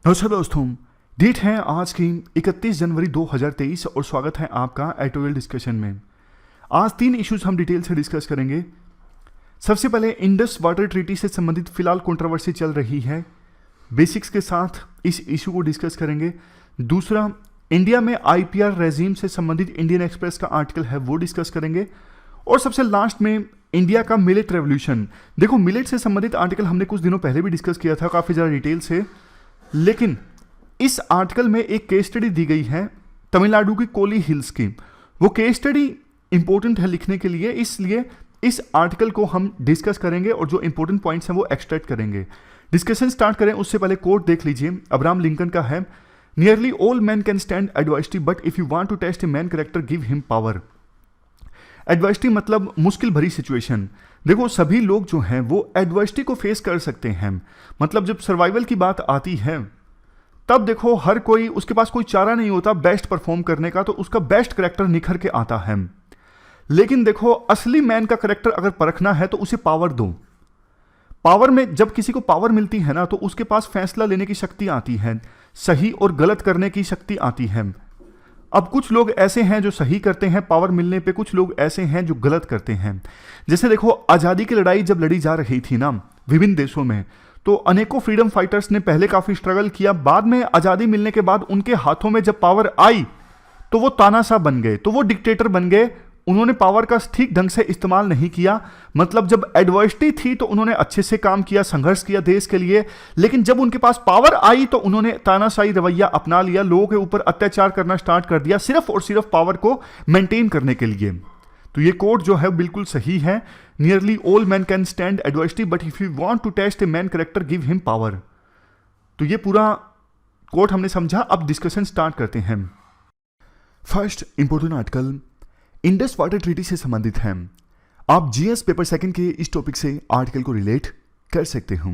नमस्कार दोस्तों, डेट है आज की 31 जनवरी 2023 और स्वागत है आपका एटोरियल डिस्कशन में। आज 3 इश्यूज हम डिटेल से डिस्कस करेंगे। सबसे पहले इंडस वाटर ट्रीटी से संबंधित फिलहाल कंट्रोवर्सी चल रही है, बेसिक्स के साथ इस इशू को डिस्कस करेंगे। दूसरा, इंडिया में आईपीआर रेजीम से संबंधित इंडियन एक्सप्रेस का आर्टिकल है वो डिस्कस करेंगे। और सबसे लास्ट में इंडिया का मिलेट रेवोल्यूशन। देखो, मिलेट से संबंधित आर्टिकल हमने कुछ दिनों पहले भी डिस्कस किया था काफ़ी ज़्यादा डिटेल से, लेकिन इस आर्टिकल में एक केस स्टडी दी गई है तमिलनाडु की कोली हिल्स की। वो केस स्टडी इंपॉर्टेंट है लिखने के लिए, इसलिए इस आर्टिकल को हम डिस्कस करेंगे और जो इंपॉर्टेंट पॉइंट्स हैं वो एक्सट्रैक्ट करेंगे। डिस्कशन स्टार्ट करें उससे पहले कोट देख लीजिए, अब्राहम लिंकन का है, nearly all man can stand adversity but if you want to test a man character give him power. Adversity मतलब मुश्किल भरी सिचुएशन। देखो, सभी लोग जो हैं वो एडवर्सिटी को फेस कर सकते हैं। मतलब जब सर्वाइवल की बात आती है तब देखो हर कोई, उसके पास कोई चारा नहीं होता बेस्ट परफॉर्म करने का, तो उसका बेस्ट करेक्टर निखर के आता है। लेकिन देखो, असली मैन का करेक्टर अगर परखना है तो उसे पावर दो। पावर में जब किसी को पावर मिलती है ना, तो उसके पास फैसला लेने की शक्ति आती है, सही और गलत करने की शक्ति आती है। अब कुछ लोग ऐसे हैं जो सही करते हैं पावर मिलने पे, कुछ लोग ऐसे हैं जो गलत करते हैं। जैसे देखो, आज़ादी की लड़ाई जब लड़ी जा रही थी ना विभिन्न देशों में, तो अनेकों फ्रीडम फाइटर्स ने पहले काफ़ी स्ट्रगल किया। बाद में आज़ादी मिलने के बाद उनके हाथों में जब पावर आई तो वो तानाशाह बन गए, तो वो डिक्टेटर बन गए। उन्होंने पावर का ठीक ढंग से इस्तेमाल नहीं किया। मतलब जब एडवर्सिटी थी तो उन्होंने अच्छे से काम किया, संघर्ष किया देश के लिए, लेकिन जब उनके पास पावर आई तो उन्होंने तानाशाही रवैया अपना लिया, लोगों के ऊपर अत्याचार करना स्टार्ट कर दिया, सिर्फ और सिर्फ पावर को मेंटेन करने के लिए। तो ये कोट जो है बिल्कुल सही है, nearly all man can stand adversity but if you want to test a man character give him power. तो ये पूरा कोट हमने समझा। अब डिस्कशन स्टार्ट करते हैं। First important article Indus water treaty से संबंधित है। आप जीएस पेपर सेकंड के इस टॉपिक से आर्टिकल को रिलेट कर सकते हो।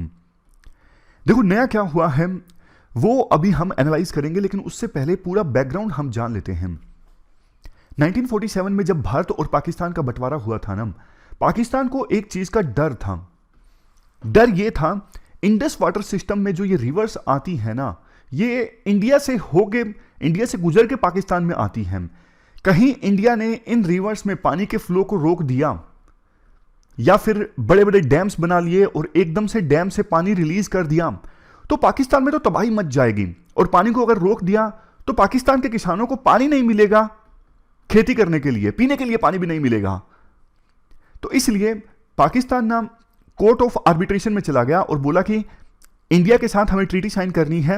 देखो, नया क्या हुआ है वो अभी हम एनालाइज करेंगे, लेकिन उससे पहले पूरा बैकग्राउंड हम जान लेते हैं। 1947 में जब भारत और पाकिस्तान का बंटवारा हुआ था ना, पाकिस्तान को एक चीज का डर था। डर ये था, इंडस वाटर सिस्टम में जो ये रिवर्स आती है ना, ये इंडिया से गुजर के पाकिस्तान में आती है। कहीं इंडिया ने इन रिवर्स में पानी के फ्लो को रोक दिया या फिर बड़े बड़े डैम्स बना लिए और एकदम से डैम से पानी रिलीज कर दिया तो पाकिस्तान में तो तबाही मच जाएगी। और पानी को अगर रोक दिया तो पाकिस्तान के किसानों को पानी नहीं मिलेगा खेती करने के लिए, पीने के लिए पानी भी नहीं मिलेगा। तो इसलिए पाकिस्तान ना कोर्ट ऑफ आर्बिट्रेशन में चला गया और बोला कि इंडिया के साथ हमें ट्रीटी साइन करनी है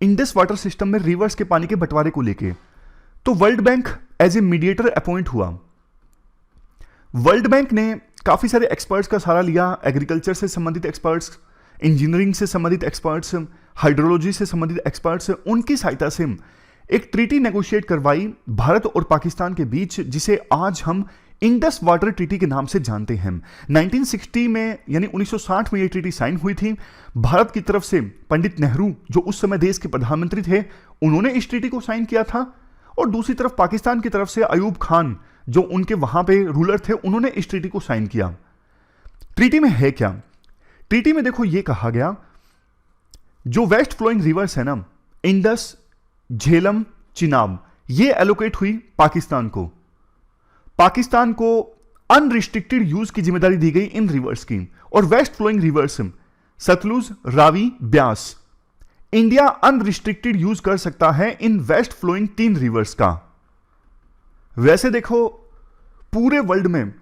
इंडस वाटर सिस्टम में रिवर्स के पानी के बंटवारे को लेके। तो world bank as a mediator appoint हुआ। वर्ल्ड बैंक ने काफी सारे एक्सपर्ट्स का सहारा लिया, एग्रीकल्चर से संबंधित एक्सपर्ट्स, इंजीनियरिंग से संबंधित एक्सपर्ट्स, हाइड्रोलॉजी से संबंधित एक्सपर्ट्स, उनकी सहायता से एक ट्रीटी नेगोशिएट करवाई भारत और पाकिस्तान के बीच, जिसे आज हम इंडस वाटर ट्रीटी के नाम से जानते हैं। 1960 में यानी 1960 में यह ट्रीटी साइन हुई थी। भारत की तरफ से पंडित नेहरू जो उस समय देश के प्रधानमंत्री थे, उन्होंने इस ट्रीटी को साइन किया था, और दूसरी तरफ पाकिस्तान की तरफ से अयूब खान जो उनके वहां पे रूलर थे, उन्होंने इस ट्रीटी को साइन किया। ट्रीटी में है क्या? ट्रीटी में देखो ये कहा गया, जो वेस्ट फ्लोइंग रिवर्स है ना, इंडस, झेलम, चिनाब, ये एलोकेट हुई पाकिस्तान को। पाकिस्तान को अनरिस्ट्रिक्टेड यूज की जिम्मेदारी दी गई इन रिवर्स की। और west flowing rivers Sutlej, Ravi, Beas, India unrestricted use कर सकता है इन वेस्ट फ्लोइंग 3 रिवर्स का। वैसे देखो, पूरे वर्ल्ड में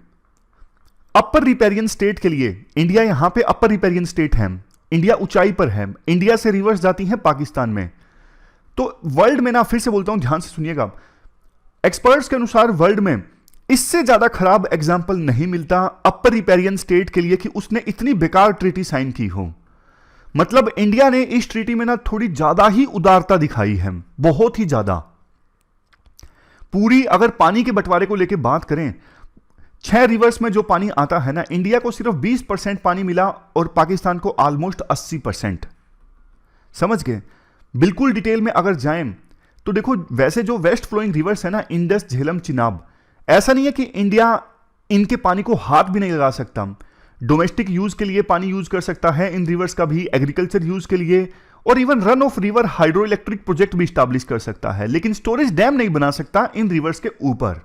अपर रिपेरियन स्टेट के लिए इंडिया यहां पे अपर रिपेरियन स्टेट है, इंडिया ऊंचाई पर है, इंडिया से रिवर्स जाती है पाकिस्तान में। तो वर्ल्ड में ना, फिर से बोलता हूं ध्यान से सुनिएगा, एक्सपर्ट्स के अनुसार वर्ल्ड में इससे ज्यादा खराब एग्जाम्पल नहीं मिलता अपर रिपेरियन स्टेट के लिए कि उसने इतनी बेकार ट्रीटी साइन की हो। मतलब इंडिया ने इस ट्रीटी में ना थोड़ी ज्यादा ही उदारता दिखाई है, बहुत ही ज्यादा। पूरी अगर पानी के बंटवारे को लेकर बात करें, 6 रिवर्स में जो पानी आता है ना, इंडिया को सिर्फ 20% पानी मिला और पाकिस्तान को ऑलमोस्ट 80%। समझ गए? बिल्कुल डिटेल में अगर जाएं तो देखो, वैसे जो वेस्ट फ्लोइंग रिवर्स है ना, इंडस, झेलम, चिनाब, ऐसा नहीं है कि इंडिया इनके पानी को हाथ भी नहीं लगा सकता। डोमेस्टिक यूज के लिए पानी यूज कर सकता है इन रिवर्स का भी, एग्रीकल्चर यूज के लिए, और even run of river hydro electric project भी स्टैब्लिश कर सकता है, लेकिन स्टोरेज डैम नहीं बना सकता इन रिवर्स के ऊपर।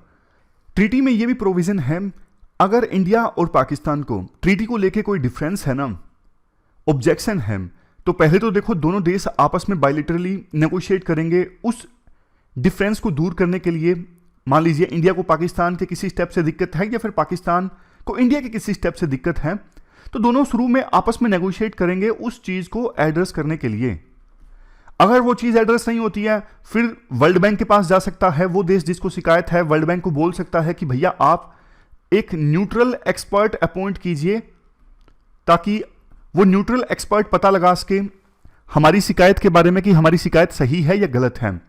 ट्रीटी में यह भी प्रोविजन है, अगर इंडिया और पाकिस्तान को ट्रीटी को लेके कोई डिफरेंस है ना, ऑब्जेक्शन है, तो पहले तो देखो दोनों देश आपस में बायलैटरली नेगोशिएट करेंगे उस डिफरेंस को दूर करने के लिए। मान लीजिए इंडिया को पाकिस्तान के किसी स्टेप से दिक्कत है या फिर पाकिस्तान को इंडिया के किसी स्टेप से दिक्कत है, तो दोनों शुरू में आपस में नेगोशिएट करेंगे उस चीज को एड्रेस करने के लिए। अगर वो चीज एड्रेस नहीं होती है, फिर वर्ल्ड बैंक के पास जा सकता है वो देश जिसको शिकायत है, वर्ल्ड बैंक को बोल सकता है कि भैया आप एक न्यूट्रल एक्सपर्ट अपॉइंट कीजिए, ताकि वो न्यूट्रल एक्सपर्ट पता लगा सके हमारी शिकायत के बारे में कि हमारी शिकायत सही है या गलत है।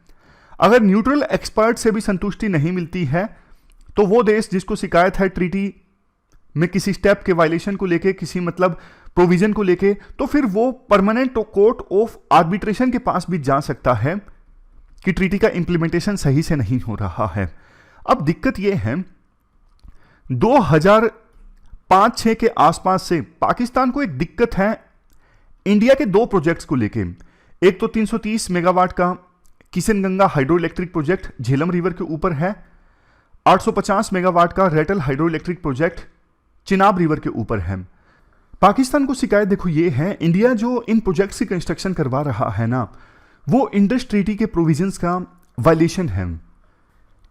अगर न्यूट्रल एक्सपर्ट से भी संतुष्टि नहीं मिलती है, तो वो देश जिसको शिकायत है ट्रीटी में किसी स्टेप के वायलेशन को लेके, किसी मतलब प्रोविजन को लेके, तो फिर वो परमानेंट कोर्ट ऑफ आर्बिट्रेशन के पास भी जा सकता है कि ट्रीटी का इंप्लीमेंटेशन सही से नहीं हो रहा है। अब दिक्कत ये है 2005-6 के आसपास से पाकिस्तान को एक दिक्कत है इंडिया के दो प्रोजेक्ट्स को लेके। एक तो 330 मेगावाट का Kishanganga hydro electric project Jhelum river के ऊपर है, 850 मेगावाट का Ratle hydro electric project Chenab river के ऊपर है। पाकिस्तान को शिकायत देखो ये है, इंडिया जो इन प्रोजेक्ट्स की कंस्ट्रक्शन करवा रहा है ना, वो इंडस ट्रीटी के प्रोविजंस का वायलेशन है।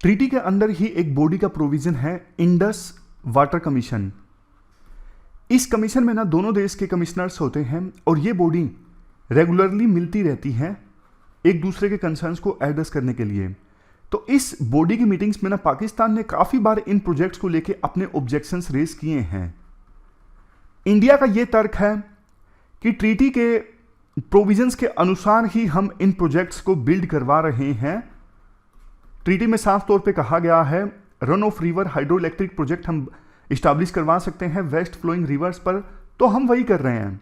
ट्रीटी के अंदर ही एक बॉडी का प्रोविजन है इंडस वाटर कमीशन। इस कमीशन में ना दोनों देश के कमिश्नर्स होते हैं और ये बॉडी रेगुलरली मिलती रहती है एक दूसरे के कंसर्न्स को एड्रेस करने के लिए। तो इस बॉडी की मीटिंग्स में ना पाकिस्तान ने काफी बार इन प्रोजेक्ट्स को लेके अपने ऑब्जेक्शंस रेज किए हैं। इंडिया का यह तर्क है कि ट्रीटी के प्रोविजंस के अनुसार ही हम इन प्रोजेक्ट्स को बिल्ड करवा रहे हैं। ट्रीटी में साफ तौर पे कहा गया है run of river hydro electric project हम इस्टेब्लिश करवा सकते हैं वेस्ट फ्लोइंग रिवर्स पर, तो हम वही कर रहे हैं।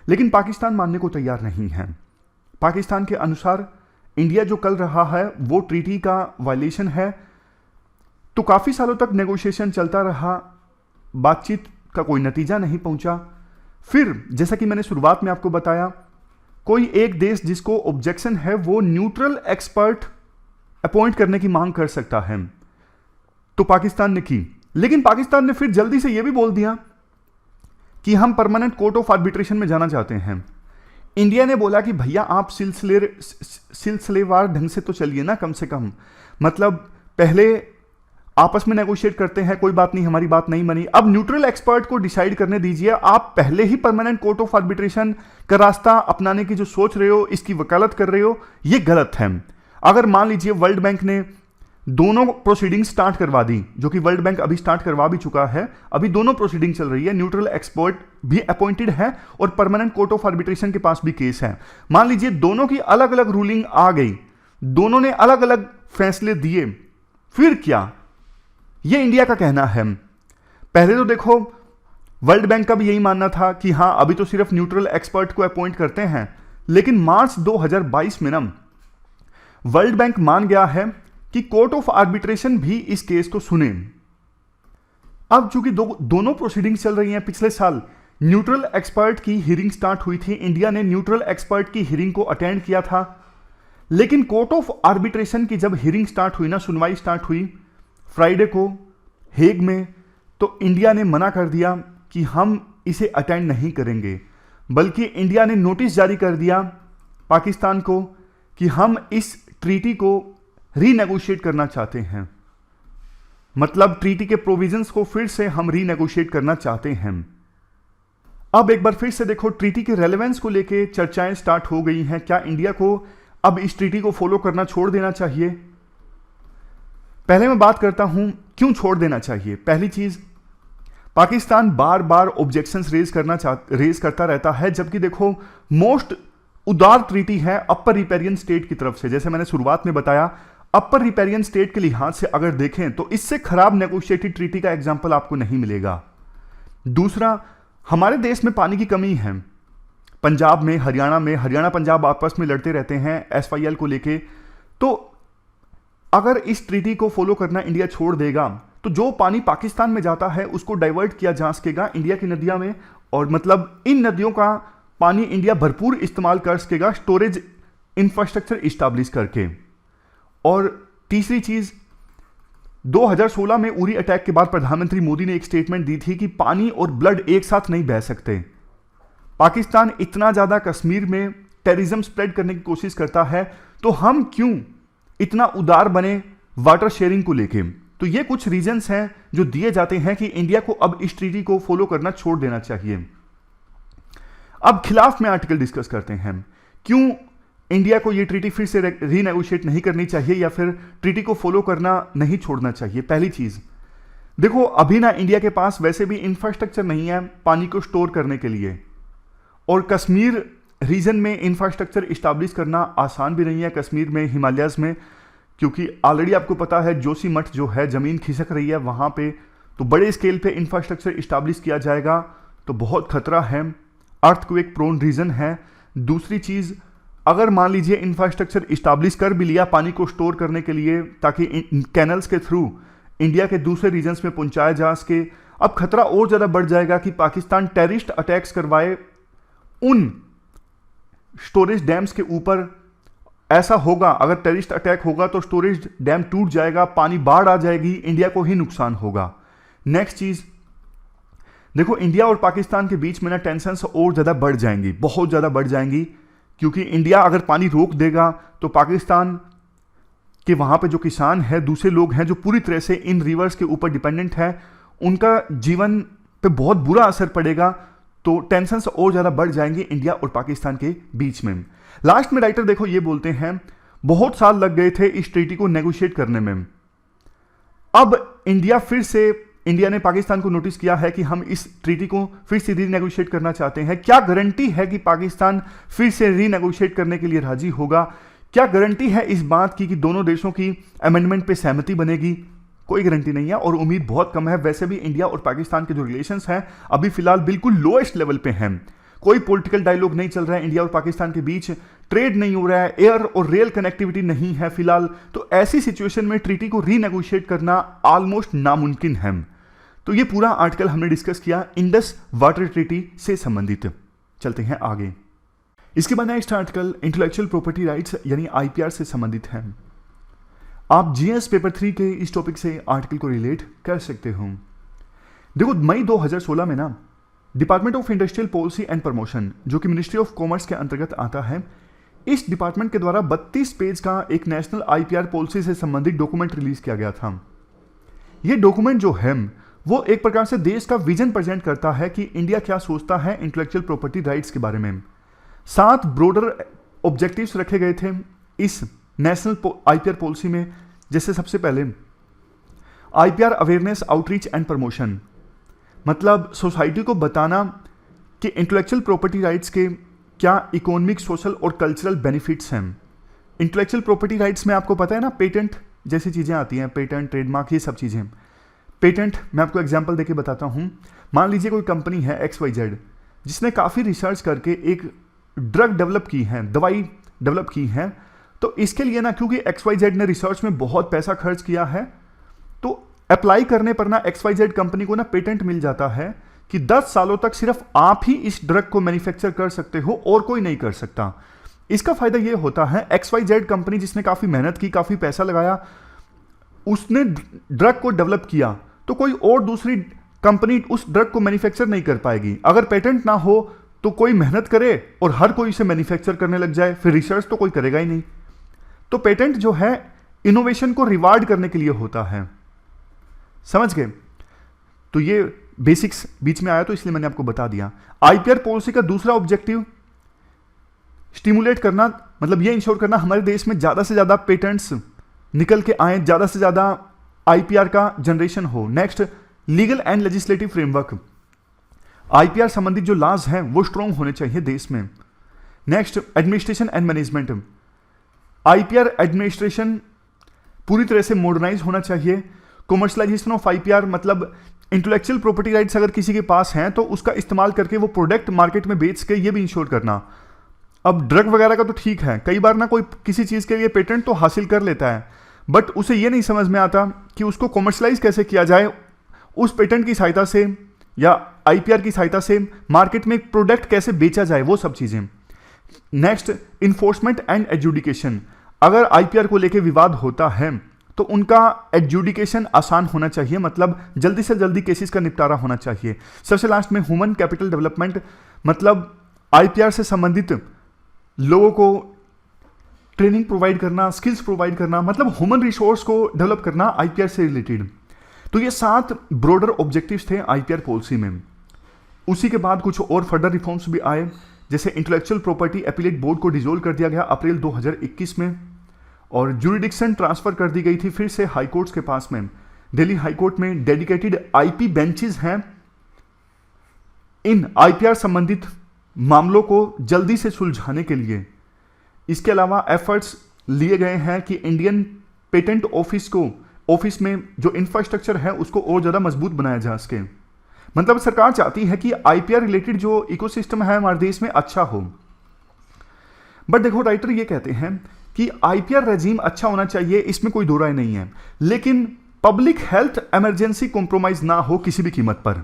लेकिन पाकिस्तान मानने को तैयार नहीं है। पाकिस्तान के अनुसार इंडिया जो कर रहा है वो ट्रीटी का वायलेशन है। तो काफी सालों तक नेगोशिएशन चलता रहा, बातचीत का कोई नतीजा नहीं पहुंचा। फिर जैसा कि मैंने शुरुआत में आपको बताया, कोई एक देश जिसको ऑब्जेक्शन है वो न्यूट्रल एक्सपर्ट अपॉइंट करने की मांग कर सकता है, तो पाकिस्तान ने की। लेकिन पाकिस्तान ने फिर जल्दी से यह भी बोल दिया कि हम परमानेंट कोर्ट ऑफ आर्बिट्रेशन में जाना चाहते हैं। इंडिया ने बोला कि भैया आप सिलसिलेवार ढंग से तो चलिए ना, कम से कम मतलब पहले आपस में नेगोशिएट करते हैं, कोई बात नहीं हमारी बात नहीं बनी, अब न्यूट्रल एक्सपर्ट को डिसाइड करने दीजिए। आप पहले ही परमानेंट कोर्ट ऑफ आर्बिट्रेशन का रास्ता अपनाने की जो सोच रहे हो, इसकी वकालत कर रहे हो, ये गलत है। अगर मान लीजिए वर्ल्ड बैंक ने दोनों प्रोसीडिंग स्टार्ट करवा दी, जो कि वर्ल्ड बैंक अभी स्टार्ट करवा भी चुका है, अभी दोनों प्रोसीडिंग चल रही है, न्यूट्रल एक्सपर्ट भी अपॉइंटेड है और परमानेंट कोर्ट ऑफ आर्बिट्रेशन के पास भी केस है। मान लीजिए दोनों की अलग अलग रूलिंग आ गई, दोनों ने अलग अलग फैसले दिए, फिर क्या? यह इंडिया का कहना है। पहले तो देखो वर्ल्ड बैंक का भी यही मानना था कि हां अभी तो सिर्फ न्यूट्रल एक्सपर्ट को अपॉइंट करते हैं, लेकिन मार्च 2022 में ना वर्ल्ड बैंक मान गया है कि कोर्ट ऑफ आर्बिट्रेशन भी इस केस को सुने। अब चूंकि दोनों प्रोसीडिंग्स चल रही हैं, पिछले साल न्यूट्रल एक्सपर्ट की हियरिंग स्टार्ट हुई थी, इंडिया ने न्यूट्रल एक्सपर्ट की हियरिंग को अटेंड किया था, लेकिन कोर्ट ऑफ आर्बिट्रेशन की जब हियरिंग स्टार्ट हुई ना, सुनवाई स्टार्ट हुई फ्राइडे को हेग में, तो इंडिया ने मना कर दिया कि हम इसे अटेंड नहीं करेंगे, बल्कि इंडिया ने नोटिस जारी कर दिया पाकिस्तान को कि हम इस ट्रीटी को रीनेगोशिएट करना चाहते हैं। मतलब ट्रीटी के प्रोविजंस को फिर से हम रीनेगोशिएट करना चाहते हैं। अब एक बार फिर से देखो ट्रीटी के रेलेवेंस को लेके चर्चाएं स्टार्ट हो गई हैं। क्या इंडिया को अब इस ट्रीटी को फॉलो करना छोड़ देना चाहिए? पहले मैं बात करता हूं क्यों छोड़ देना चाहिए। पहली चीज, पाकिस्तान बार बार ऑब्जेक्शंस रेज करता रहता है, जबकि देखो मोस्ट उदार ट्रीटी है अपर रिपेरियन स्टेट की तरफ से। जैसे मैंने शुरुआत में बताया, अपर रिपेरियन स्टेट के लिहाज से अगर देखें तो इससे खराब नेगोशिएटेड ट्रीटी का एग्जांपल आपको नहीं मिलेगा। दूसरा, हमारे देश में पानी की कमी है। पंजाब में, हरियाणा पंजाब आपस में लड़ते रहते हैं एसवाईएल को लेके। तो अगर इस ट्रीटी को फॉलो करना इंडिया छोड़ देगा तो जो पानी पाकिस्तान में जाता है उसको डाइवर्ट किया जा सकेगा इंडिया की नदियों में, और मतलब इन नदियों का पानी इंडिया भरपूर इस्तेमाल कर सकेगा स्टोरेज इंफ्रास्ट्रक्चर इस्टेब्लिश करके। और तीसरी चीज, 2016 में उरी अटैक के बाद प्रधानमंत्री मोदी ने एक स्टेटमेंट दी थी कि पानी और ब्लड एक साथ नहीं बह सकते। पाकिस्तान इतना ज्यादा कश्मीर में टेररिज्म स्प्रेड करने की कोशिश करता है, तो हम क्यों इतना उदार बने वाटर शेयरिंग को लेके। तो ये कुछ रीजंस हैं जो दिए जाते हैं कि इंडिया को अब इस ट्रीटी को फॉलो करना छोड़ देना चाहिए। अब खिलाफ में आर्टिकल डिस्कस करते हैं, क्यों इंडिया को ये ट्रीटी फिर से रीनेगोशिएट नहीं करनी चाहिए या फिर ट्रीटी को फॉलो करना नहीं छोड़ना चाहिए। पहली चीज देखो, अभी ना इंडिया के पास वैसे भी इंफ्रास्ट्रक्चर नहीं है पानी को स्टोर करने के लिए, और कश्मीर रीजन में इंफ्रास्ट्रक्चर इस्टेब्लिश करना आसान भी नहीं है कश्मीर में, हिमालयाज में, क्योंकि ऑलरेडी आपको पता है जोशीमठ जो है जमीन खिसक रही है वहां पे, तो बड़े स्केल पे इंफ्रास्ट्रक्चर इस्टेब्लिश किया जाएगा तो बहुत खतरा है, अर्थक्वेक प्रोन रीजन है। दूसरी चीज, अगर मान लीजिए इंफ्रास्ट्रक्चर इस्टेब्लिश कर भी लिया पानी को स्टोर करने के लिए ताकि कैनल्स के थ्रू इंडिया के दूसरे रीजन्स में पहुंचाया जा सके, अब खतरा और ज्यादा बढ़ जाएगा कि पाकिस्तान टेररिस्ट अटैक्स करवाए उन स्टोरेज डैम्स के ऊपर। ऐसा होगा, अगर टेररिस्ट अटैक होगा तो स्टोरेज डैम टूट जाएगा, पानी बाढ़ आ जाएगी, इंडिया को ही नुकसान होगा। नेक्स्ट चीज देखो, इंडिया और पाकिस्तान के बीच में ना टेंशंस और ज्यादा बढ़ जाएंगी, बहुत ज्यादा बढ़ जाएंगी, क्योंकि इंडिया अगर पानी रोक देगा तो पाकिस्तान के वहां पे जो किसान है, दूसरे लोग हैं जो पूरी तरह से इन रिवर्स के ऊपर डिपेंडेंट है, उनका जीवन पे बहुत बुरा असर पड़ेगा। तो टेंशंस और ज्यादा बढ़ जाएंगी इंडिया और पाकिस्तान के बीच में। लास्ट में राइटर देखो ये बोलते हैं, बहुत साल लग गए थे इस ट्रीटी को नेगोशिएट करने में, अब इंडिया ने पाकिस्तान को नोटिस किया है कि हम इस ट्रीटी को फिर से रीनेगोशिएट करना चाहते हैं। क्या गारंटी है कि पाकिस्तान फिर से रीनेगोशिएट करने के लिए राजी होगा? क्या गारंटी है इस बात की कि दोनों देशों की अमेंडमेंट पे सहमति बनेगी? कोई गारंटी नहीं है और उम्मीद बहुत कम है। वैसे भी इंडिया और पाकिस्तान के जो रिलेशंस हैं अभी फिलहाल बिल्कुल लोएस्ट लेवल पे हैं, कोई पॉलिटिकल डायलॉग नहीं चल रहा है इंडिया और पाकिस्तान के बीच, ट्रेड नहीं हो रहा है, एयर और रेल कनेक्टिविटी नहीं है फिलहाल। तो ऐसी सिचुएशन में ट्रीटी को रीनेगोशिएट करना ऑलमोस्ट नामुमकिन है। तो ये पूरा आर्टिकल हमने डिस्कस किया इंडस वाटर ट्रीटी से संबंधित। चलते हैं आगे। इसके बाद next article intellectual property rights यानी आईपीआर से संबंधित है। आप जीएस पेपर 3 के इस टॉपिक से आर्टिकल को रिलेट कर सकते हो। देखो, मई 2016 में ना department of industrial policy and promotion, जो कि मिनिस्ट्री ऑफ कॉमर्स के अंतर्गत आता है, इस डिपार्टमेंट के द्वारा 32 पेज का एक नेशनल आईपीआर पॉलिसी से संबंधित डॉक्यूमेंट रिलीज किया गया था। यह डॉक्यूमेंट जो है वो एक प्रकार से देश का विजन प्रेजेंट करता है कि इंडिया क्या सोचता है इंटेलेक्चुअल प्रॉपर्टी राइट्स के बारे में। 7 ब्रॉडर ऑब्जेक्टिव्स रखे गए थे इस नेशनल आईपीआर पॉलिसी में। जैसे सबसे पहले IPR awareness, outreach and promotion, मतलब सोसाइटी को बताना कि इंटेलेक्चुअल प्रॉपर्टी राइट्स के क्या इकोनॉमिक, सोशल और कल्चरल बेनिफिट्स हैं। इंटेलेक्चुअल प्रॉपर्टी राइट्स में आपको पता है ना, पेटेंट जैसी चीज़ें आती हैं, पेटेंट, ट्रेडमार्क, ये सब चीज़ें। पेटेंट मैं आपको एग्जांपल देके बताता हूँ। मान लीजिए कोई कंपनी है XYZ जिसने काफ़ी रिसर्च करके एक ड्रग डेवलप की है, दवाई डेवलप की है, तो इसके लिए ना क्योंकि XYZ ने रिसर्च में बहुत पैसा खर्च किया है, तो अप्लाई करने पर ना XYZ कंपनी को ना पेटेंट मिल जाता है कि 10 सालों तक सिर्फ आप ही इस ड्रग को मैन्युफैक्चर कर सकते हो और कोई नहीं कर सकता। इसका फायदा यह होता है XYZ कंपनी जिसने काफ़ी मेहनत की, काफ़ी पैसा लगाया, उसने ड्रग को डेवलप किया, तो कोई और दूसरी कंपनी उस ड्रग को मैन्युफैक्चर नहीं कर पाएगी। अगर पेटेंट ना हो तो कोई मेहनत करे और हर कोई इसे मैन्युफैक्चर करने लग जाए, फिर रिसर्च तो कोई करेगा ही नहीं। तो पेटेंट जो है इनोवेशन को रिवार्ड करने के लिए होता है, समझ गए? तो ये बेसिक्स बीच में आया तो इसलिए मैंने आपको बता दिया। आईपीआर पॉलिसी का दूसरा ऑब्जेक्टिव स्टिमुलेट करना, मतलब ये इंश्योर करना हमारे देश में ज्यादा से ज्यादा पेटेंट्स निकल के आए, ज्यादा से ज्यादा आईपीआर का जनरेशन हो। Next, legal and legislative framework, IPR संबंधित जो लॉज हैं वो स्ट्रॉन्ग होने चाहिए देश में। Next, administration and management, IPR administration पूरी तरह से मॉडर्नाइज होना चाहिए। कॉमर्शलाइजेशन ऑफ आईपीआर, मतलब इंटेलेक्चुअल प्रॉपर्टी राइट्स अगर किसी के पास हैं तो उसका इस्तेमाल करके वो प्रोडक्ट मार्केट में बेच के ये भी इंश्योर करना। अब ड्रग वगैरह का तो ठीक है, कई बार ना कोई किसी चीज़ के लिए पेटेंट तो हासिल कर लेता है, बट उसे ये नहीं समझ में आता कि उसको कॉमर्शलाइज कैसे किया जाए उस पेटेंट की सहायता से या आईपीआर की सहायता से मार्केट में एक प्रोडक्ट कैसे बेचा जाए, वो सब चीजें। Next, enforcement and adjudication. अगर आईपीआर को लेके विवाद होता है तो उनका एडजुडिकेशन आसान होना चाहिए, मतलब जल्दी से जल्दी केसेस का निपटारा होना चाहिए। सबसे लास्ट में ह्यूमन कैपिटल डेवलपमेंट, मतलब आईपीआर से संबंधित लोगों को ट्रेनिंग प्रोवाइड करना, स्किल्स प्रोवाइड करना, मतलब ह्यूमन रिसोर्स को डेवलप करना आईपीआर से रिलेटेड। तो ये 7 ब्रॉडर ऑब्जेक्टिव्स थे आईपीआर पॉलिसी में। उसी के बाद कुछ और फर्दर रिफॉर्म्स भी आए, जैसे इंटेलेक्चुअल प्रॉपर्टी अपीलेट बोर्ड को डिसॉल्व कर दिया गया अप्रैल 2021 में, और ज्यूरिडिक्शन ट्रांसफर कर दी गई थी फिर से हाई कोर्ट्स के पास में। दिल्ली हाई कोर्ट में डेडिकेटेड आईपी बेंचेस हैं इन आईपीआर संबंधित मामलों को जल्दी से सुलझाने के लिए। इसके अलावा एफर्ट्स लिए गए हैं कि इंडियन पेटेंट ऑफिस में जो इंफ्रास्ट्रक्चर है उसको और ज़्यादा मजबूत बनाया जा सके। मतलब सरकार चाहती है कि आईपीआर रिलेटेड जो इकोसिस्टम है हमारे देश में अच्छा हो। बट देखो, राइटर ये कहते हैं कि आईपीआर रेजीम अच्छा होना चाहिए, इसमें कोई दो राय नहीं है, लेकिन पब्लिक हेल्थ इमरजेंसी कॉम्प्रोमाइज ना हो किसी भी कीमत पर।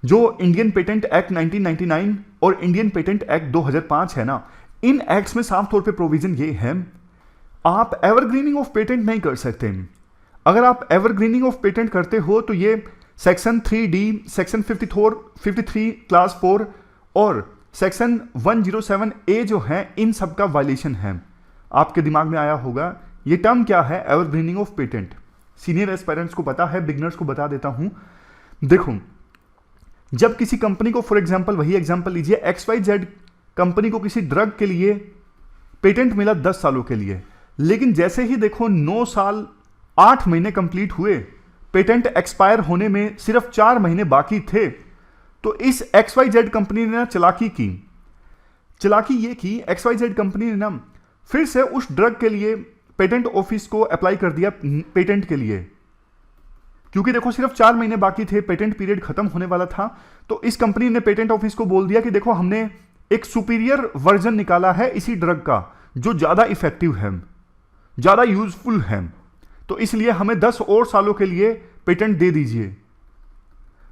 जो इंडियन पेटेंट एक्ट 1999 और इंडियन पेटेंट एक्ट 2005 है ना, इन एक्ट्स में साफ तौर पे प्रोविजन ये है, आप एवरग्रीनिंग ऑफ पेटेंट नहीं कर सकते। अगर आप एवरग्रीनिंग ऑफ पेटेंट करते हो तो ये सेक्शन 3D, सेक्शन 53 क्लास 4 और सेक्शन 107A जो है, इन सब का वायलेशन है। आपके दिमाग में आया होगा ये टर्म क्या है, evergreening of patent. Senior aspirants को पता है, बिगनर्स को बता देता हूं। देखो, जब किसी कंपनी को, फॉर एग्जांपल वही एग्जांपल लीजिए, XYZ कंपनी को किसी ड्रग के लिए पेटेंट मिला 10 सालों के लिए, लेकिन जैसे ही देखो 9 साल 8 महीने कंप्लीट हुए, पेटेंट एक्सपायर होने में सिर्फ 4 महीने बाकी थे, तो इस XYZ कंपनी ने ना चालाकी ये की, XYZ कंपनी ने ना फिर से उस ड्रग के लिए पेटेंट ऑफिस को अप्लाई कर दिया पेटेंट के लिए, क्योंकि देखो सिर्फ 4 महीने बाकी थे, पेटेंट पीरियड खत्म होने वाला था। तो इस कंपनी ने पेटेंट ऑफिस को बोल दिया कि देखो हमने एक सुपीरियर वर्जन निकाला है इसी ड्रग का जो ज्यादा इफेक्टिव है, ज्यादा यूजफुल है, तो इसलिए हमें 10 और सालों के लिए पेटेंट दे दीजिए।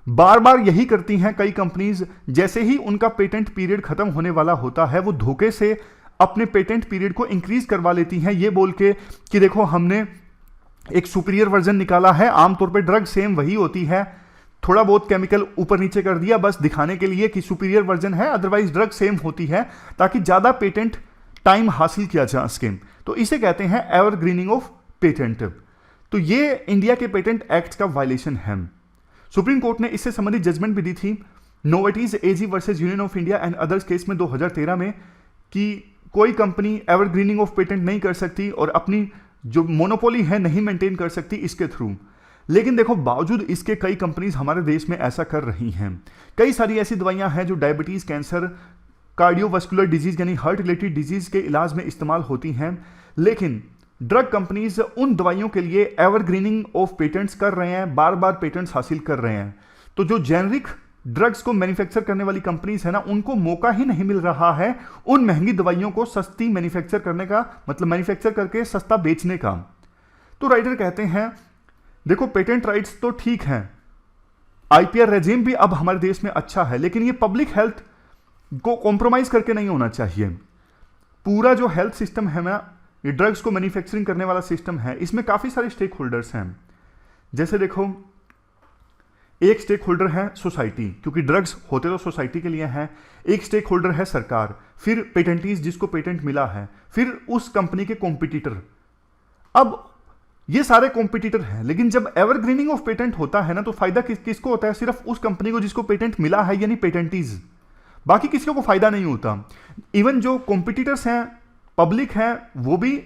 बार बार यही करती हैं कई कंपनीज, जैसे ही उनका पेटेंट पीरियड खत्म होने वाला होता है वो धोखे से अपने पेटेंट पीरियड को इंक्रीज करवा लेती हैं, ये बोल के कि देखो हमने एक सुपीरियर वर्जन निकाला है। आमतौर पे ड्रग सेम वही होती है, थोड़ा बहुत केमिकल ऊपर नीचे कर दिया बस दिखाने के लिए कि सुपीरियर वर्जन है, अदरवाइज ड्रग सेम होती है, ताकि ज्यादा पेटेंट टाइम हासिल किया जा सके। तो इसे कहते हैं एवरग्रीनिंग ऑफ पेटेंट। तो ये इंडिया के पेटेंट एक्ट का वायलेशन है। सुप्रीम कोर्ट ने इससे संबंधित जजमेंट भी दी थी, Novartis AG versus union of India and others case में 2013 में, कि कोई कंपनी एवरग्रीनिंग ऑफ पेटेंट नहीं कर सकती और अपनी जो मोनोपोली है नहीं मेंटेन कर सकती इसके थ्रू। लेकिन देखो, बावजूद इसके कई कंपनीज हमारे देश में ऐसा कर रही हैं। कई सारी ऐसी दवाइयां हैं जो डायबिटीज, कैंसर, कार्डियोवास्कुलर डिजीज यानी हार्ट रिलेटेड डिजीज के इलाज में इस्तेमाल होती हैं, लेकिन ड्रग कंपनीज उन दवाइयों के लिए एवरग्रीनिंग ऑफ पेटेंट्स कर रहे हैं, बार बार पेटेंट्स हासिल कर रहे हैं। तो जो जेनरिक ड्रग्स को मैन्युफैक्चर करने वाली कंपनीज है ना, उनको मौका ही नहीं मिल रहा है उन महंगी दवाइयों को सस्ती मैन्युफैक्चर करने का, मतलब मैन्युफैक्चर करके सस्ता बेचने का। तो राइटर कहते हैं देखो, पेटेंट राइट्स तो ठीक हैं, आईपीआर रेजिम भी अब हमारे देश में अच्छा है, लेकिन ये पब्लिक हेल्थ को कॉम्प्रोमाइज करके नहीं होना चाहिए। पूरा जो हेल्थ सिस्टम है ना, ये ड्रग्स को मैन्युफैक्चरिंग करने वाला सिस्टम है, इसमें काफी सारे स्टेक होल्डर्स हैं। जैसे देखो, एक स्टेक होल्डर है सोसाइटी, क्योंकि ड्रग्स होते तो सोसाइटी के लिए हैं। एक स्टेक होल्डर है सरकार, फिर पेटेंटीज जिसको पेटेंट मिला है, फिर उस कंपनी के कॉम्पिटिटर। अब ये सारे कॉम्पिटिटर हैं, लेकिन जब एवरग्रीनिंग ऑफ पेटेंट होता है ना, तो फायदा किसको होता है? सिर्फ उस कंपनी को जिसको पेटेंट मिला है, यानी पेटेंटीज। बाकी किसी को फायदा नहीं होता। इवन जो कॉम्पिटिटर्स हैं, पब्लिक है, वो भी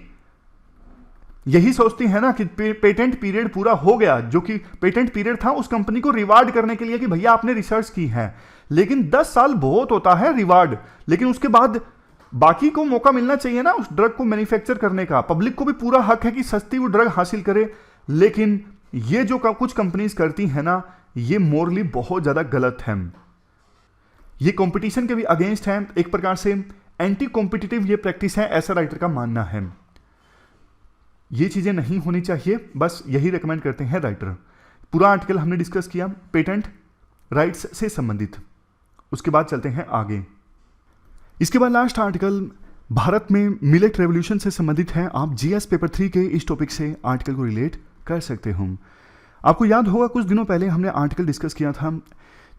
यही सोचती है ना कि पेटेंट पीरियड पूरा हो गया, जो कि पेटेंट पीरियड था उस कंपनी को रिवार्ड करने के लिए कि भैया आपने रिसर्च की है। लेकिन 10 साल बहुत होता है रिवार्ड, लेकिन उसके बाद बाकी को मौका मिलना चाहिए ना उस ड्रग को मैन्युफैक्चर करने का। पब्लिक को भी पूरा हक है कि सस्ती वो ड्रग हासिल करे। लेकिन ये जो कुछ कंपनीज करती है ना, ये मोरली बहुत ज्यादा गलत है। ये कंपटीशन के भी अगेंस्ट है, एक प्रकार से एंटी कॉम्पिटिटिव ये प्रैक्टिस है, ऐसा राइटर का मानना है। ये चीजें नहीं होनी चाहिए, बस यही रेकमेंड करते हैं राइटर। पूरा आर्टिकल हमने डिस्कस किया, पेटेंट राइट्स से संबंधित। उसके बाद चलते हैं आगे। इसके बाद लास्ट आर्टिकल भारत में मिलेट रेवोल्यूशन से संबंधित है। आप जीएस पेपर 3 के इस टॉपिक से आर्टिकल को रिलेट कर सकते हो। आपको याद होगा कुछ दिनों पहले हमने आर्टिकल डिस्कस किया था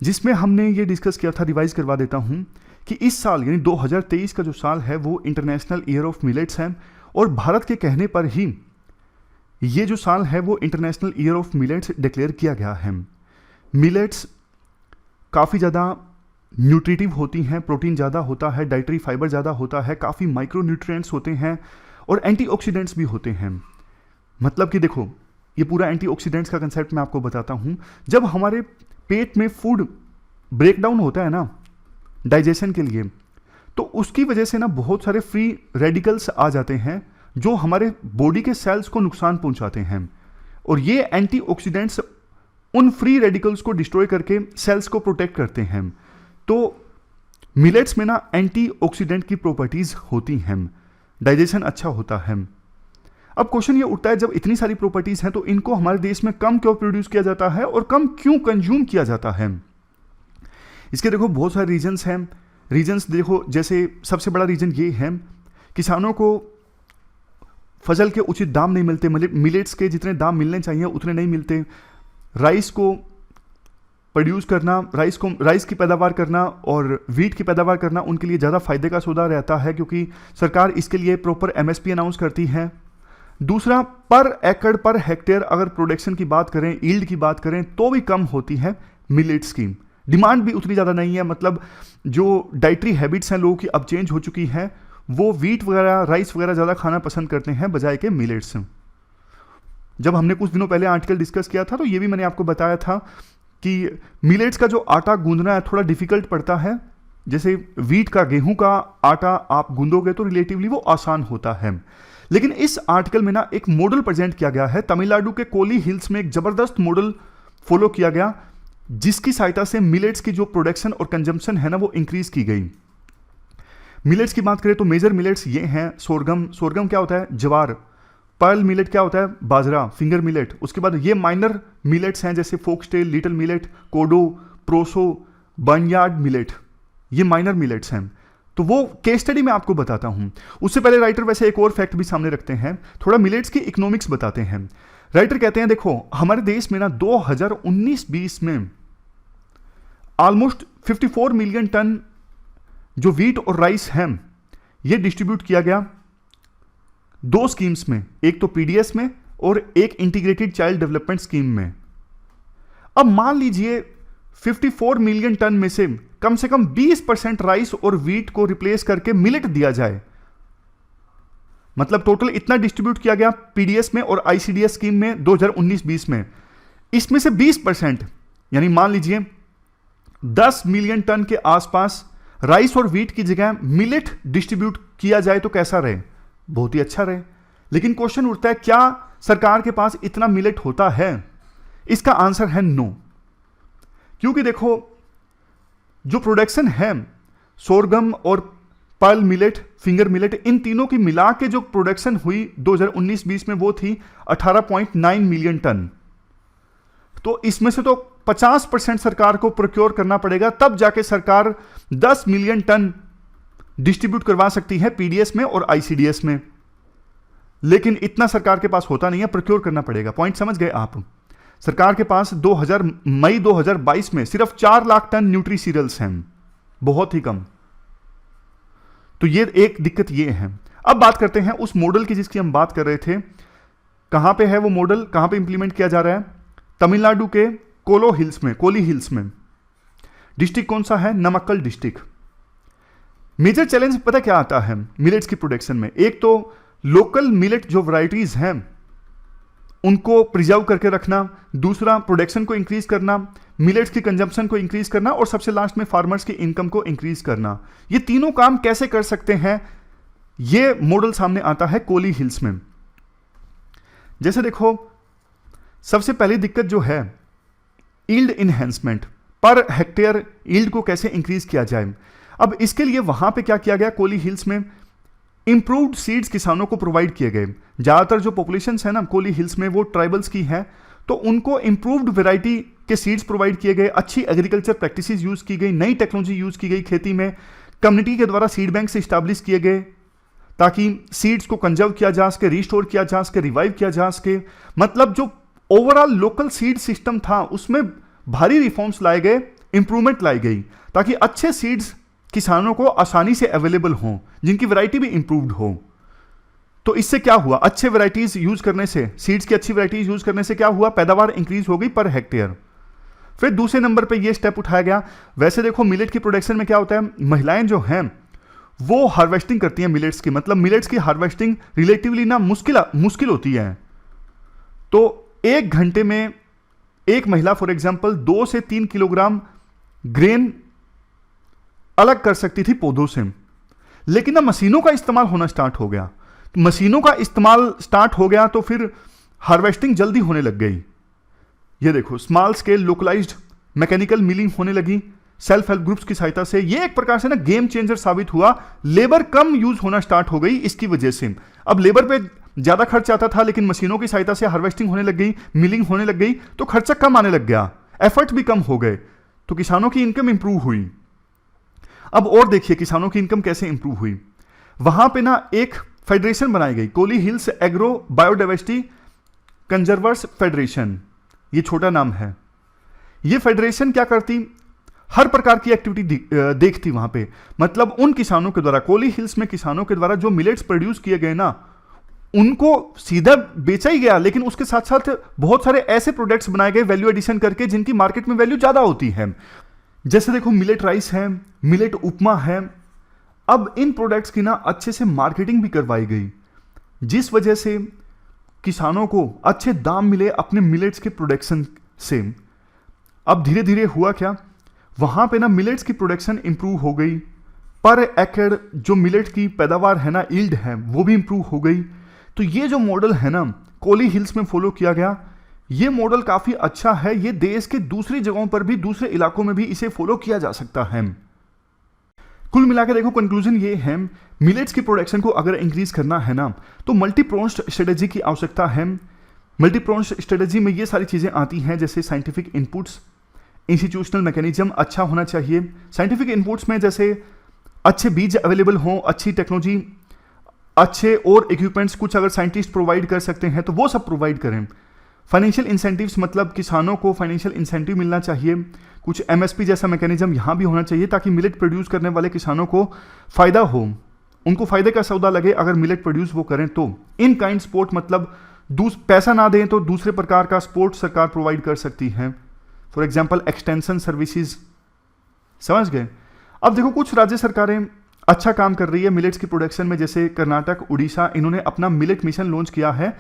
जिसमें हमने ये डिस्कस किया था, रिवाइज करवा देता हूँ, कि इस साल यानी 2023 का जो साल है वो इंटरनेशनल ईयर ऑफ मिलेट्स है और भारत के कहने पर ही ये जो साल है वो international year of millets declare किया गया है। मिलेट्स काफ़ी ज़्यादा न्यूट्रिटिव होती हैं, प्रोटीन ज़्यादा होता है, डाइटरी फाइबर ज़्यादा होता है, काफ़ी माइक्रो न्यूट्रिएंट्स होते हैं और एंटीऑक्सीडेंट्स भी होते हैं। मतलब कि देखो, ये पूरा एंटीऑक्सीडेंट्स का कंसेप्ट मैं आपको बताता हूँ। जब हमारे पेट में फूड ब्रेकडाउन होता है ना डाइजेशन के लिए, तो उसकी वजह से ना बहुत सारे फ्री रेडिकल्स आ जाते हैं जो हमारे बॉडी के सेल्स को नुकसान पहुंचाते हैं, और ये एंटीऑक्सीडेंट्स उन फ्री रेडिकल्स को डिस्ट्रॉय करके सेल्स को प्रोटेक्ट करते हैं। तो मिलेट्स में ना एंटीऑक्सीडेंट की प्रॉपर्टीज होती हैं, डाइजेशन अच्छा होता है। अब क्वेश्चन ये उठता है, जब इतनी सारी प्रॉपर्टीज हैं तो इनको हमारे देश में कम क्यों प्रोड्यूस किया जाता है और कम क्यों कंज्यूम किया जाता है? इसके देखो बहुत सारे रीजंस हैं। रीजंस देखो, जैसे सबसे बड़ा रीजन ये है, किसानों को फसल के उचित दाम नहीं मिलते, मिलेट्स के जितने दाम मिलने चाहिए उतने नहीं मिलते। राइस को प्रोड्यूस करना, राइस की पैदावार करना और वीट की पैदावार करना उनके लिए ज़्यादा फायदे का सौदा रहता है, क्योंकि सरकार इसके लिए प्रॉपर एमएसपी अनाउंस करती है। दूसरा, पर एकड़ पर हेक्टेयर अगर प्रोडक्शन की बात करें, यील्ड की बात करें, तो भी कम होती है मिलेट्स की। डिमांड भी उतनी ज़्यादा नहीं है, मतलब जो डाइटरी हैबिट्स हैं लोगों की अब चेंज हो चुकी है, वो वीट वगैरह, राइस वगैरह ज़्यादा खाना पसंद करते हैं बजाय के मिलेट्स। जब हमने कुछ दिनों पहले आर्टिकल डिस्कस किया था तो ये भी मैंने आपको बताया था कि मिलेट्स का जो आटा गूंदना है थोड़ा डिफिकल्ट पड़ता है। जैसे वीट का, गेहूं का आटा आप गूंदोगे तो रिलेटिवली वो आसान होता है। लेकिन इस आर्टिकल में ना एक मॉडल प्रेजेंट किया गया है। तमिलनाडु के कोली हिल्स में एक जबरदस्त मॉडल फॉलो किया गया, जिसकी सहायता से मिलेट्स की जो प्रोडक्शन और कंजम्पशन है ना वो इंक्रीज की गई। मिलेट्स की बात करें तो मेजर मिलेट्स ये हैं। सोरगम क्या होता है? ज्वार। पर्ल मिलेट क्या होता है? बाजरा, फिंगर मिलेट। उसके बाद ये माइनर मिलेट्स हैं जैसे फोक्सटेल, लिटिल मिलेट, कोडो, प्रोसो, बर्नयार्ड मिलेट, ये माइनर मिलेट्स हैं। तो वो केस स्टडी में आपको बताता हूं। उससे पहले राइटर वैसे एक और फैक्ट भी सामने रखते हैं, थोड़ा मिलेट्स की इकोनॉमिक्स बताते हैं। राइटर कहते हैं देखो, हमारे देश में ना 2019-20 में ऑलमोस्ट 54 मिलियन टन जो वीट और राइस है ये डिस्ट्रीब्यूट किया गया दो स्कीम्स में, एक तो पीडीएस में और एक इंटीग्रेटेड चाइल्ड डेवलपमेंट स्कीम में। अब मान लीजिए 54 मिलियन टन में से कम 20% राइस और वीट को रिप्लेस करके मिलेट दिया जाए, मतलब टोटल इतना डिस्ट्रीब्यूट किया गया पीडीएस में और आईसीडीएस स्कीम में 2019-20 में। इसमें से 20% यानी मान लीजिए 10 मिलियन टन के आसपास राइस और वीट की जगह मिलेट डिस्ट्रीब्यूट किया जाए तो कैसा रहे? बहुत ही अच्छा रहे। लेकिन क्वेश्चन उठता है, क्या सरकार के पास इतना मिलेट होता है? इसका आंसर है नो। क्योंकि देखो, जो प्रोडक्शन है सोरगम और पर्ल मिलेट, फिंगर मिलेट, इन तीनों की मिला के जो प्रोडक्शन हुई 2019-20 में वो थी 18.9 मिलियन टन। तो इसमें से तो 50% सरकार को प्रोक्योर करना पड़ेगा, तब जाके सरकार 10 मिलियन टन डिस्ट्रीब्यूट करवा सकती है पीडीएस में और आईसीडीएस में। लेकिन इतना सरकार के पास होता नहीं है, प्रोक्योर करना पड़ेगा। पॉइंट समझ गए आप? सरकार के पास मई 2022 में सिर्फ 4 लाख टन न्यूट्री सीरियल्स हैं, बहुत ही कम। तो ये एक दिक्कत ये है। अब बात करते हैं उस मॉडल की जिसकी हम बात कर रहे थे। कहां पे है वो मॉडल, कहां पे इंप्लीमेंट किया जा रहा है? तमिलनाडु के कोली हिल्स में। डिस्ट्रिक्ट कौन सा है? नमक्कल डिस्ट्रिक्ट। मेजर चैलेंज पता क्या आता है मिलेट्स की प्रोडक्शन में? एक तो लोकल मिलेट जो वैरायटीज हैं उनको प्रिजर्व करके रखना, दूसरा प्रोडक्शन को इंक्रीज करना, मिलेट्स की कंजम्पशन को इंक्रीज करना, और सबसे लास्ट में फार्मर्स की इनकम को इंक्रीज करना। ये तीनों काम कैसे कर सकते हैं, ये मॉडल सामने आता है कोली हिल्स में। जैसे देखो, सबसे पहली दिक्कत जो है yield enhancement, per hectare yield को कैसे इंक्रीज किया जाए। अब इसके लिए वहां पे क्या किया गया, कोली हिल्स में इंप्रूव्ड सीड्स किसानों को प्रोवाइड किए गए। ज्यादातर जो पॉपुलेशन है ना कोली हिल्स में वो ट्राइबल्स की है, तो उनको इंप्रूव्ड वैरायटी के सीड्स प्रोवाइड किए गए, अच्छी एग्रीकल्चर प्रैक्टिसेस यूज की गई, नई टेक्नोलॉजी यूज की गई खेती में, कम्युनिटी के द्वारा सीड बैंक से इस्टेब्लिश किए गए ताकि सीड्स को कंजर्व किया जा सके, रिस्टोर किया जा सके, रिवाइव किया जा सके। मतलब जो ओवरऑल लोकल सीड सिस्टम था उसमें भारी रिफॉर्म्स लाए गए, इंप्रूवमेंट लाई गई ताकि अच्छे सीड्स किसानों को आसानी से अवेलेबल हों, जिनकी वैरायटी भी इंप्रूव्ड हो। तो इससे क्या हुआ, अच्छे वैरायटीज यूज करने से, सीड्स की अच्छी वैरायटीज यूज करने से क्या हुआ, पैदावार इंक्रीज हो गई पर हेक्टेयर। फिर दूसरे नंबर पे ये स्टेप उठाया गया। वैसे देखो मिलेट की प्रोडक्शन में क्या होता है, महिलाएं जो हैं वो हार्वेस्टिंग करती हैं मिलेट्स की, मतलब मिलेट्स की हार्वेस्टिंग रिलेटिवली ना मुश्किल होती है। तो 1 घंटे में एक महिला फॉर एग्जांपल 2 से 3 किलोग्राम ग्रेन अलग कर सकती थी पौधों से, लेकिन ना मशीनों का इस्तेमाल होना स्टार्ट हो गया। मशीनों का इस्तेमाल स्टार्ट हो गया तो फिर हार्वेस्टिंग जल्दी होने लग गई। ये देखो small scale localised mechanical milling होने लगी सेल्फ हेल्प ग्रुप्स की सहायता से। ये एक प्रकार से ना गेम चेंजर साबित हुआ। लेबर कम यूज होना स्टार्ट हो गई इसकी वजह से। अब लेबर पे ज्यादा खर्च आता था, लेकिन मशीनों की सहायता से हार्वेस्टिंग होने लग गई, मिलिंग होने लग गई, तो खर्चा कम आने लग गया, एफर्ट भी कम हो गए, तो किसानों की इनकम इंप्रूव हुई। अब और देखिए किसानों की इनकम कैसे इंप्रूव हुई। वहां पे ना एक फेडरेशन बनाई गई, Kolli hills agro biodiversity conservers federation, ये छोटा नाम है। ये फेडरेशन क्या करती, हर प्रकार की एक्टिविटी देखती वहां पे। मतलब उन किसानों के द्वारा, कोली हिल्स में किसानों के द्वारा जो मिलेट्स प्रोड्यूस किए गए ना, उनको सीधा बेचा ही गया, लेकिन उसके साथ साथ बहुत सारे ऐसे प्रोडक्ट्स बनाए गए वैल्यू एडिशन करके जिनकी मार्केट में वैल्यू ज्यादा होती है। जैसे देखो मिलेट राइस है, मिलेट उपमा है। अब इन प्रोडक्ट्स की ना अच्छे से मार्केटिंग भी करवाई गई, जिस वजह से किसानों को अच्छे दाम मिले अपने मिलेट्स के प्रोडक्शन से। अब धीरे धीरे हुआ क्या, वहां पे ना मिलेट्स की प्रोडक्शन इंप्रूव हो गई, पर एकड़ जो मिलेट की पैदावार है ना, यील्ड है, वो भी इंप्रूव हो गई। तो ये जो मॉडल है ना कोली हिल्स में फॉलो किया गया, ये मॉडल काफी अच्छा है। ये देश के दूसरी जगहों पर भी, दूसरे इलाकों में भी इसे फॉलो किया जा सकता है। कुल मिलाकर देखो कंक्लूजन ये है, मिलेट्स की प्रोडक्शन को अगर इंक्रीज करना है ना, तो मल्टी प्रोन्ड स्ट्रेटेजी की आवश्यकता है। मल्टी प्रोन्ड स्ट्रेटेजी में ये सारी चीजें आती हैं, जैसे साइंटिफिक इनपुट्स, इंस्टीट्यूशनल मैकेनिज्म अच्छा होना चाहिए। साइंटिफिक इनपुट्स में जैसे अच्छे बीज अवेलेबल हों, अच्छी टेक्नोलॉजी, अच्छे और इक्विपमेंट्स कुछ अगर साइंटिस्ट प्रोवाइड कर सकते हैं तो वो सब प्रोवाइड करें। फाइनेंशियल इंसेंटिव्स, मतलब किसानों को फाइनेंशियल इंसेंटिव मिलना चाहिए। कुछ एमएसपी जैसा मैकेनिज्म यहाँ भी होना चाहिए ताकि मिलेट प्रोड्यूस करने वाले किसानों को फायदा हो, उनको फायदे का सौदा लगे अगर मिलेट प्रोड्यूस वो करें तो। इन काइंड सपोर्ट, मतलब पैसा ना दें तो दूसरे प्रकार का सपोर्ट सरकार प्रोवाइड कर सकती है, फॉर एग्जाम्पल एक्सटेंशन सर्विसेज। समझ गए। अब देखो कुछ राज्य सरकारें अच्छा काम कर रही है मिलेट्स की प्रोडक्शन में, जैसे कर्नाटक, उड़ीसा, इन्होंने अपना मिलेट मिशन लॉन्च किया है।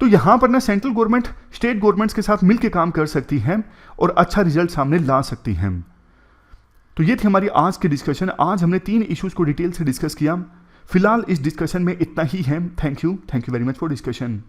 तो यहां पर ना सेंट्रल गवर्नमेंट स्टेट गवर्नमेंट्स के साथ मिलकर काम कर सकती है और अच्छा रिजल्ट सामने ला सकती है। तो ये थी हमारी आज की डिस्कशन। आज हमने 3 इश्यूज को डिटेल से डिस्कस किया। फिलहाल इस डिस्कशन में इतना ही है। Thank you very much for discussion.